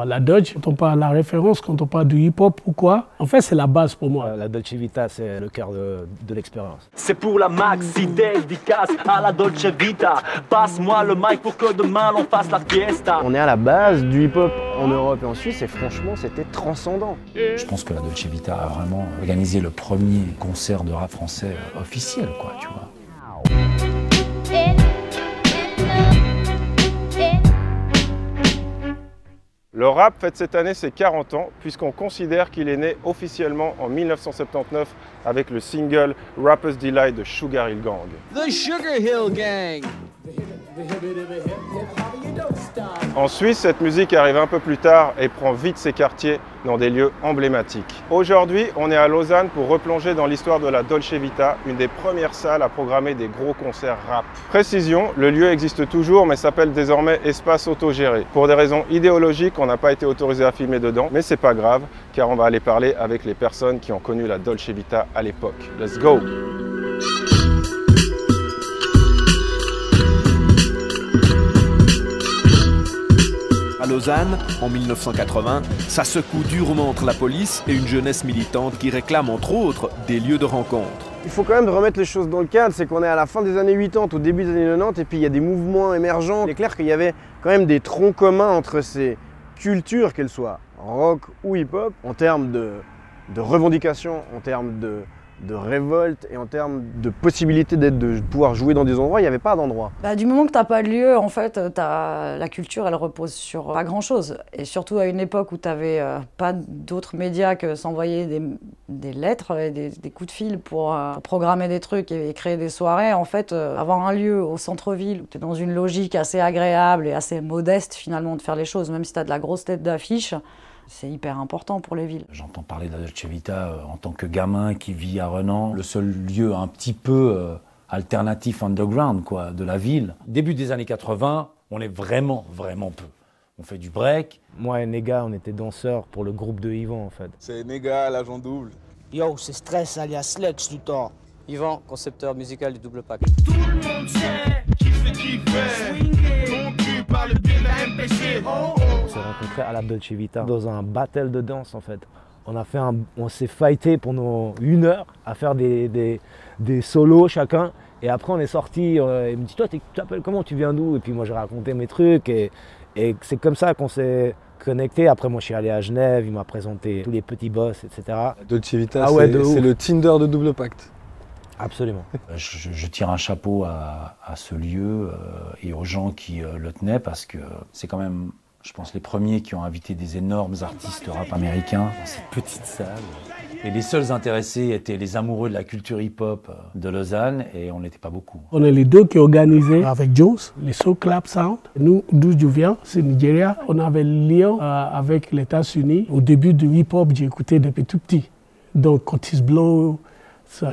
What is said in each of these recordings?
La Dolce, quand on parle de la référence, quand on parle du hip-hop, pourquoi? En fait, c'est la base pour moi. La Dolce Vita, c'est le cœur de l'expérience. C'est pour la maxi dédicace à la Dolce Vita. Passe-moi le mic pour que demain l'on fasse la fiesta. On est à la base du hip-hop en Europe et en Suisse et franchement, c'était transcendant. Je pense que la Dolce Vita a vraiment organisé le premier concert de rap français officiel, quoi, tu vois. Le rap fête cette année ses 40 ans puisqu'on considère qu'il est né officiellement en 1979 avec le single Rapper's Delight de Sugar Hill Gang. The Sugar Hill Gang. En Suisse, cette musique arrive un peu plus tard et prend vite ses quartiers dans des lieux emblématiques. Aujourd'hui, on est à Lausanne pour replonger dans l'histoire de la Dolce Vita, une des premières salles à programmer des gros concerts rap. Précision, le lieu existe toujours mais s'appelle désormais Espace Autogéré. Pour des raisons idéologiques, on n'a pas été autorisé à filmer dedans, mais c'est pas grave car on va aller parler avec les personnes qui ont connu la Dolce Vita à l'époque. Let's go! À Lausanne, en 1980, ça secoue durement entre la police et une jeunesse militante qui réclame entre autres des lieux de rencontre. Il faut quand même remettre les choses dans le cadre, c'est qu'on est à la fin des années 80, au début des années 90, et puis il y a des mouvements émergents. Il est clair qu'il y avait quand même des troncs communs entre ces cultures, qu'elles soient rock ou hip-hop, en termes de revendications, en termes de révolte et en termes de possibilité de pouvoir jouer dans des endroits, il n'y avait pas d'endroit. Du moment que tu n'as pas de lieu, en fait, la culture, elle repose sur pas grand-chose. Et surtout à une époque où tu n'avais pas d'autres médias que s'envoyer des lettres et des coups de fil pour programmer des trucs et créer des soirées. En fait, avoir un lieu au centre-ville où tu es dans une logique assez agréable et assez modeste finalement de faire les choses, même si tu as de la grosse tête d'affiche, c'est hyper important pour les villes. J'entends parler de la Dolce Vita en tant que gamin qui vit à Renan, le seul lieu un petit peu alternatif underground quoi, de la ville. Début des années 80, on est vraiment peu. On fait du break. Moi et Nega, on était danseurs pour le groupe de Yvan en fait. C'est Nega, l'agent double. Yo, c'est Stress alias Sludge tout le temps. Yvan, concepteur musical du Double Pack. Tout le monde sait qui fait mon cul par le biais de la MPC. Oh, oh. On s'est rencontrés à la Dolce Vita dans un battle de danse en fait. On s'est fighté pendant 1 heure à faire des solos chacun. Et après on est sorti, il me dit toi tu t'appelles comment, tu viens d'où? Et puis moi j'ai raconté mes trucs et c'est comme ça qu'on s'est connecté. Après moi je suis allé à Genève, il m'a présenté tous les petits boss, etc. La Dolce Vita c'est le Tinder de Double Pacte. Absolument. Je tire un chapeau à ce lieu et aux gens qui le tenaient parce que c'est quand même, je pense, les premiers qui ont invité des énormes artistes rap américains dans cette petite salle. Et les seuls intéressés étaient les amoureux de la culture hip-hop de Lausanne et on n'était pas beaucoup. On est les deux qui organisaient avec Jones, les Soul Clap Sound. Nous, d'où je viens, c'est Nigeria. On avait le lien avec les États-Unis. Au début du hip-hop, j'ai écouté depuis tout petit. Donc, Curtis Blow,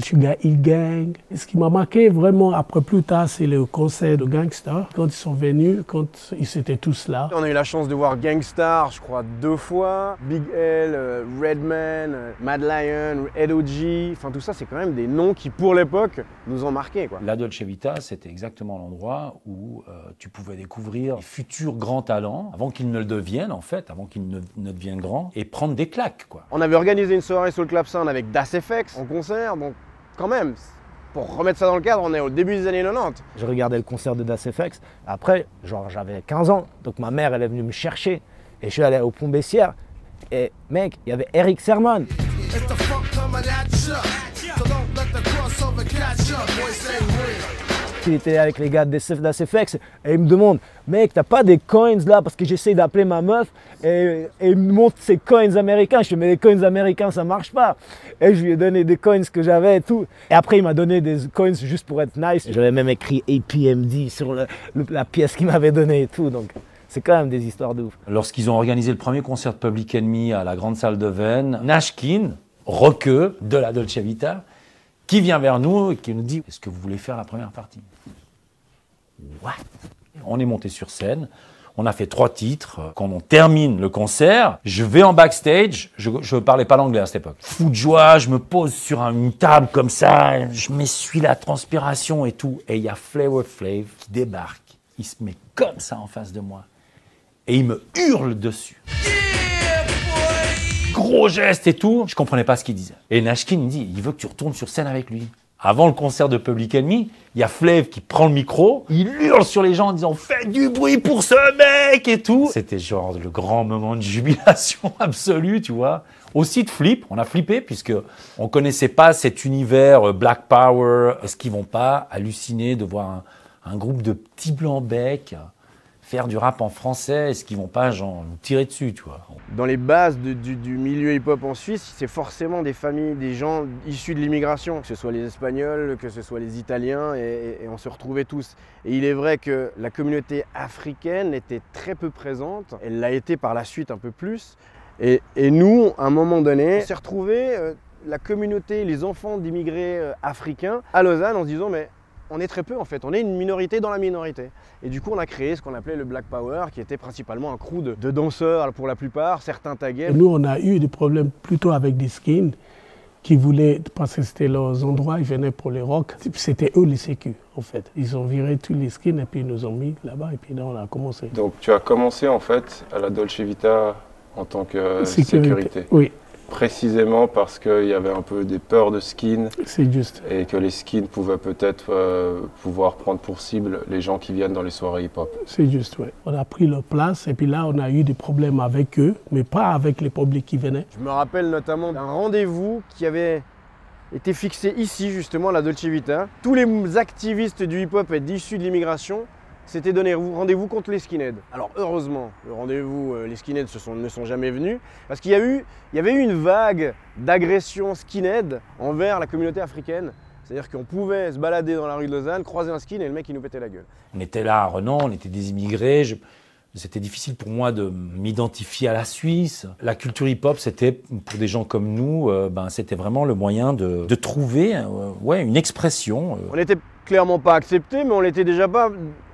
Sugar Hill Gang. Et ce qui m'a marqué vraiment après plus tard, c'est le concert de Gangstar. Quand ils sont venus, quand ils étaient tous là. On a eu la chance de voir Gangstar, je crois, 2 fois. Big L, Redman, Mad Lion, Ed O.G. Enfin tout ça, c'est quand même des noms qui, pour l'époque, nous ont marqués, quoi. La Dolce Vita, c'était exactement l'endroit où tu pouvais découvrir les futurs grands talents, avant qu'ils ne le deviennent en fait, avant qu'ils ne deviennent grands, et prendre des claques, quoi. On avait organisé une soirée sur le Clap Sound avec Das FX en concert, donc quand même, pour remettre ça dans le cadre, on est au début des années 90. Je regardais le concert de Das FX, après, genre j'avais 15 ans, donc ma mère elle est venue me chercher, et je suis allé au Pont Bessières, et mec, il y avait Eric Sermon. Il était avec les gars de Das FX et il me demande « Mec, t'as pas des coins là ?» Parce que j'essaie d'appeler ma meuf et il me montre ses coins américains. Je dis « Mais les coins américains, ça marche pas !» Et je lui ai donné des coins que j'avais et tout. Et après, il m'a donné des coins juste pour être nice. J'avais même écrit APMD sur la pièce qu'il m'avait donnée et tout. Donc, c'est quand même des histoires de ouf. Lorsqu'ils ont organisé le premier concert de Public Enemy à la grande salle de Vennes, Nashkin, rockeux de la Dolce Vita, qui vient vers nous et qui nous dit « Est-ce que vous voulez faire la première partie ?» What? On est monté sur scène, on a fait 3 titres. Quand on termine le concert, je vais en backstage, je parlais pas l'anglais à cette époque. Fou de joie, je me pose sur une table comme ça, je m'essuie la transpiration et tout. Et il y a Flavor Flav qui débarque, il se met comme ça en face de moi. et il me hurle dessus. Gros geste et tout, je comprenais pas ce qu'il disait. Et Nashkin me dit, il veut que tu retournes sur scène avec lui. Avant le concert de Public Enemy, il y a Flav qui prend le micro, il hurle sur les gens en disant « Faites du bruit pour ce mec !» et tout. C'était genre le grand moment de jubilation absolue, tu vois. Aussi de flip, on a flippé puisque on connaissait pas cet univers Black Power. Est-ce qu'ils vont pas halluciner de voir un groupe de petits blancs becs faire du rap en français? Est-ce qu'ils vont pas genre nous tirer dessus, tu vois? Dans les bases du milieu hip-hop en Suisse, c'est forcément des familles, des gens issus de l'immigration, que ce soit les Espagnols, que ce soit les Italiens, et on se retrouvait tous. Et il est vrai que la communauté africaine était très peu présente, elle l'a été par la suite un peu plus. Et nous, à un moment donné, on s'est retrouvés, la communauté, les enfants d'immigrés africains, à Lausanne, en se disant mais on est très peu en fait, on est une minorité dans la minorité. Et du coup on a créé ce qu'on appelait le Black Power, qui était principalement un crew de danseurs pour la plupart, certains taguaient. Nous on a eu des problèmes plutôt avec des skins qui voulaient, parce que c'était leurs endroits, ils venaient pour les rock, c'était eux les sécu en fait. Ils ont viré tous les skins et puis ils nous ont mis là-bas et puis là on a commencé. Donc tu as commencé en fait à la Dolce Vita en tant que sécurité. Oui. Précisément parce qu'il y avait un peu des peurs de skins. C'est juste. Et que les skins pouvaient peut-être pouvoir prendre pour cible les gens qui viennent dans les soirées hip-hop. C'est juste, oui. On a pris leur place et puis là, on a eu des problèmes avec eux, mais pas avec les publics qui venaient. Je me rappelle notamment d'un rendez-vous qui avait été fixé ici, justement, à la Dolce Vita. Tous les activistes du hip-hop et issus de l'immigration s'étaient donné rendez-vous contre les skinheads. Alors heureusement, le rendez-vous, les skinheads ne sont jamais venus, parce qu'il y avait eu une vague d'agression skinhead envers la communauté africaine. C'est-à-dire qu'on pouvait se balader dans la rue de Lausanne, croiser un skin et le mec il nous pétait la gueule. On était là à Renan, on était des immigrés. C'était difficile pour moi de m'identifier à la Suisse. La culture hip-hop, c'était, pour des gens comme nous, c'était vraiment le moyen de trouver une expression. On n'était clairement pas acceptés, mais on l'était déjà pas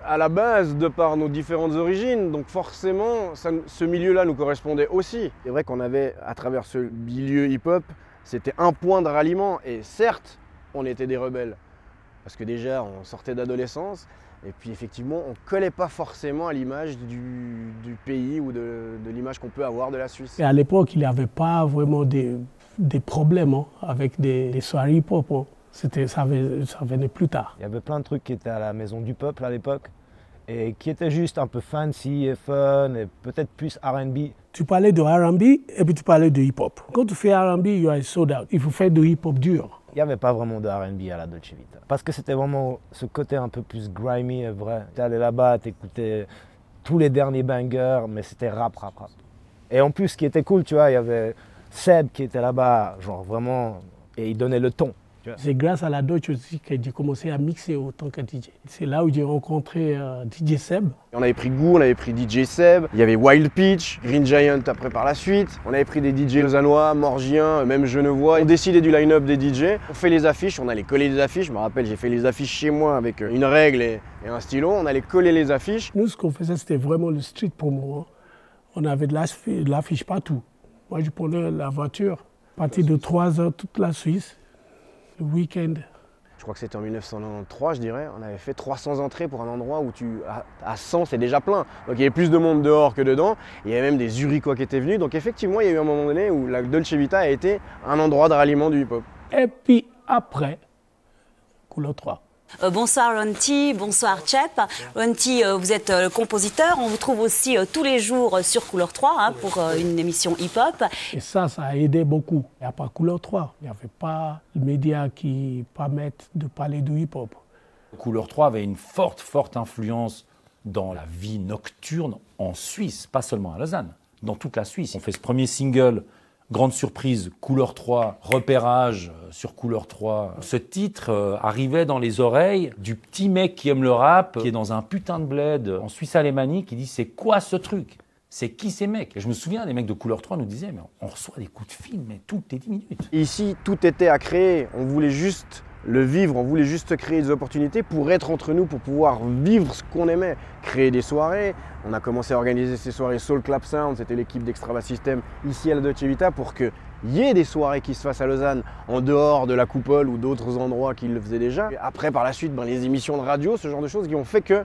à la base de par nos différentes origines. Donc forcément, ce milieu-là nous correspondait aussi. C'est vrai qu'on avait, à travers ce milieu hip-hop, c'était un point de ralliement. Et certes, on était des rebelles. Parce que déjà, on sortait d'adolescence. Et puis effectivement, on ne collait pas forcément à l'image du pays ou de l'image qu'on peut avoir de la Suisse. Et à l'époque, il n'y avait pas vraiment des problèmes avec des soirées hip-hop. Ça venait plus tard. Il y avait plein de trucs qui étaient à la Maison du Peuple à l'époque et qui étaient juste un peu fancy et fun et peut-être plus R&B. Tu parlais de R&B et puis tu parlais de hip-hop. Quand tu fais R&B, you are sold out. Il faut faire du hip-hop dur. Il n'y avait pas vraiment de R&B à la Dolce Vita. Parce que c'était vraiment ce côté un peu plus grimy et vrai. Tu allais là-bas, tu écoutais tous les derniers bangers, mais c'était rap. Et en plus, ce qui était cool, tu vois, il y avait Seb qui était là-bas, genre vraiment, et il donnait le ton. C'est grâce à la Dolce aussi que j'ai commencé à mixer autant que DJ. C'est là où j'ai rencontré DJ Seb. On avait pris Gou, on avait pris DJ Seb, il y avait Wild Peach, Green Giant après par la suite. On avait pris des DJ lausannois, morgiens, même genevois. On décidait du line-up des DJ. On fait les affiches, on allait coller les affiches. Je me rappelle, j'ai fait les affiches chez moi avec une règle et un stylo. On allait coller les affiches. Nous, ce qu'on faisait, c'était vraiment le street pour moi. On avait de l'affiche partout. Moi, je prenais la voiture, à partir de 3 heures, toute la Suisse. Le week-end. Je crois que c'était en 1993, je dirais. On avait fait 300 entrées pour un endroit où à 100, c'est déjà plein. Donc il y avait plus de monde dehors que dedans. Il y avait même des Zurichois qui étaient venus. Donc effectivement, il y a eu un moment donné où la Dolce Vita a été un endroit de ralliement du hip-hop. Et puis après, Couleur 3. Bonsoir Ronty, bonsoir Chep. Ronty, vous êtes compositeur, on vous trouve aussi tous les jours sur Couleur 3 pour une émission hip-hop. Et ça a aidé beaucoup. Il n'y a pas Couleur 3, il n'y avait pas le média qui permettent de parler de hip-hop. Couleur 3 avait une forte influence dans la vie nocturne en Suisse, pas seulement à Lausanne, dans toute la Suisse. On fait ce premier single, grande surprise, Couleur 3, repérage sur Couleur 3. Ce titre arrivait dans les oreilles du petit mec qui aime le rap, qui est dans un putain de bled en Suisse alémanique, qui dit « c'est quoi ce truc ? C'est qui ces mecs ?» Et je me souviens, les mecs de Couleur 3 nous disaient « mais on reçoit des coups de fil, mais toutes les 10 minutes. » Ici, tout était à créer. On voulait juste le vivre, on voulait juste créer des opportunités pour être entre nous, pour pouvoir vivre ce qu'on aimait. Créer des soirées. On a commencé à organiser ces soirées Soul Clap Sound, c'était l'équipe d'Extrava System ici à la Dolce Vita pour qu'il y ait des soirées qui se fassent à Lausanne en dehors de la coupole ou d'autres endroits qui le faisaient déjà. Et après, par la suite, les émissions de radio, ce genre de choses qui ont fait que,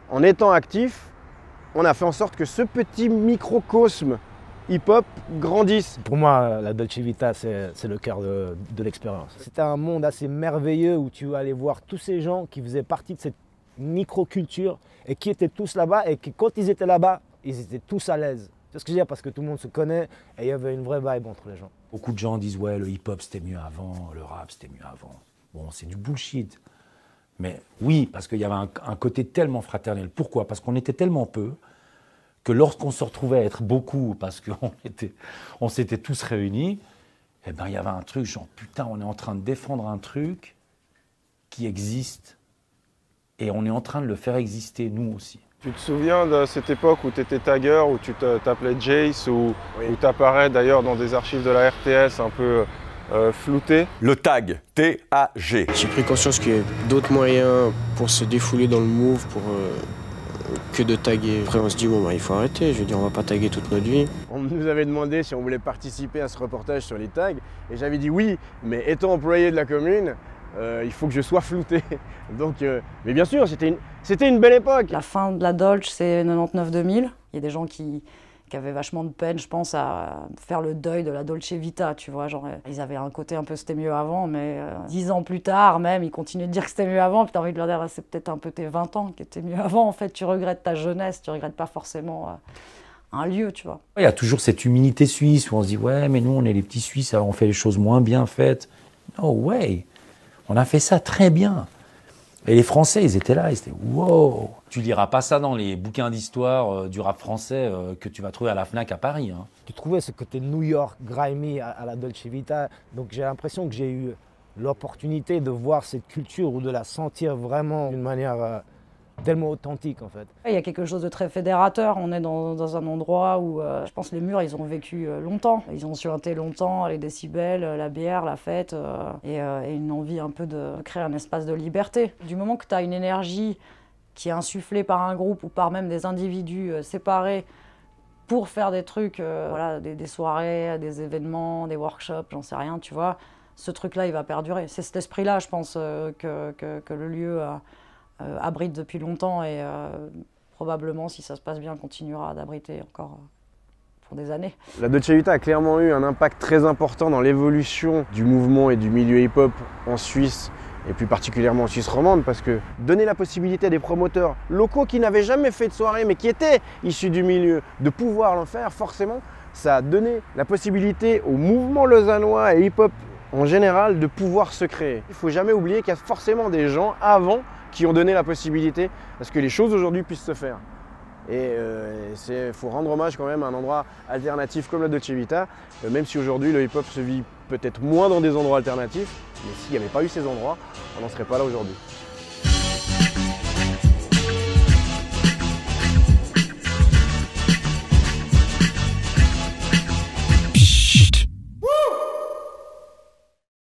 en étant actifs, on a fait en sorte que ce petit microcosme hip-hop grandisse. Pour moi, la Dolce Vita, c'est le cœur de l'expérience. C'était un monde assez merveilleux où tu allais voir tous ces gens qui faisaient partie de cette microculture et qui étaient tous là-bas et qui, quand ils étaient là-bas, ils étaient tous à l'aise. C'est ce que je veux dire, parce que tout le monde se connaît et il y avait une vraie vibe entre les gens. Beaucoup de gens disent ouais, le hip-hop c'était mieux avant, le rap c'était mieux avant. Bon, c'est du bullshit. Mais oui, parce qu'il y avait un côté tellement fraternel. Pourquoi? Parce qu'on était tellement peu que lorsqu'on se retrouvait à être beaucoup, parce qu'on s'était tous réunis, eh ben, il y avait un truc genre putain, on est en train de défendre un truc qui existe et on est en train de le faire exister nous aussi. Tu te souviens de cette époque où tu étais tagger, où tu t'appelais Jace, où tu apparais d'ailleurs dans des archives de la RTS un peu flouté? Le tag, T-A-G. J'ai pris conscience qu'il y a d'autres moyens pour se défouler dans le move, que de taguer. Après on se dit bon bah il faut arrêter, je veux dire on va pas taguer toute notre vie. On nous avait demandé si on voulait participer à ce reportage sur les tags et j'avais dit oui, mais étant employé de la commune, il faut que je sois flouté. Donc, mais bien sûr, c'était une belle époque. La fin de la Dolce, c'est 99-2000. Il y a des gens qui avaient vachement de peine, je pense, à faire le deuil de la Dolce Vita, tu vois. Genre, ils avaient un côté un peu c'était mieux avant, mais 10 ans plus tard, même, ils continuaient de dire que c'était mieux avant. Puis t'as envie de leur dire, c'est peut-être un peu tes 20 ans qui étaient mieux avant. En fait, tu regrettes ta jeunesse, tu regrettes pas forcément un lieu, tu vois. Il y a toujours cette humilité suisse où on se dit, ouais, mais nous, on est les petits Suisses, alors on fait les choses moins bien faites. No way! On a fait ça très bien. Et les Français, ils étaient là, ils étaient wow. Tu liras pas ça dans les bouquins d'histoire du rap français que tu vas trouver à la Fnac à Paris. Hein. Tu trouvais ce côté New York, grimy à la Dolce Vita. Donc j'ai l'impression que j'ai eu l'opportunité de voir cette culture ou de la sentir vraiment d'une manière tellement authentique en fait. Il y a quelque chose de très fédérateur. On est dans un endroit où je pense les murs, ils ont vécu longtemps. Ils ont suinté longtemps les décibels, la bière, la fête et une envie un peu de créer un espace de liberté. Du moment que tu as une énergie qui est insufflée par un groupe ou par même des individus séparés pour faire des trucs, voilà, des soirées, des événements, des workshops, j'en sais rien, tu vois, ce truc-là, il va perdurer. C'est cet esprit-là, je pense, que le lieu abrite depuis longtemps et probablement, si ça se passe bien, continuera d'abriter encore pour des années. La Dolce Vita a clairement eu un impact très important dans l'évolution du mouvement et du milieu hip-hop en Suisse, et plus particulièrement en Suisse romande, parce que donner la possibilité à des promoteurs locaux qui n'avaient jamais fait de soirée, mais qui étaient issus du milieu, de pouvoir l'en faire, forcément, ça a donné la possibilité au mouvement lausannois et hip-hop en général de pouvoir se créer. Il ne faut jamais oublier qu'il y a forcément des gens avant qui ont donné la possibilité à ce que les choses aujourd'hui puissent se faire. Et il faut rendre hommage quand même à un endroit alternatif comme la Dolce Vita, même si aujourd'hui le hip-hop se vit peut-être moins dans des endroits alternatifs, mais s'il n'y avait pas eu ces endroits, on n'en serait pas là aujourd'hui.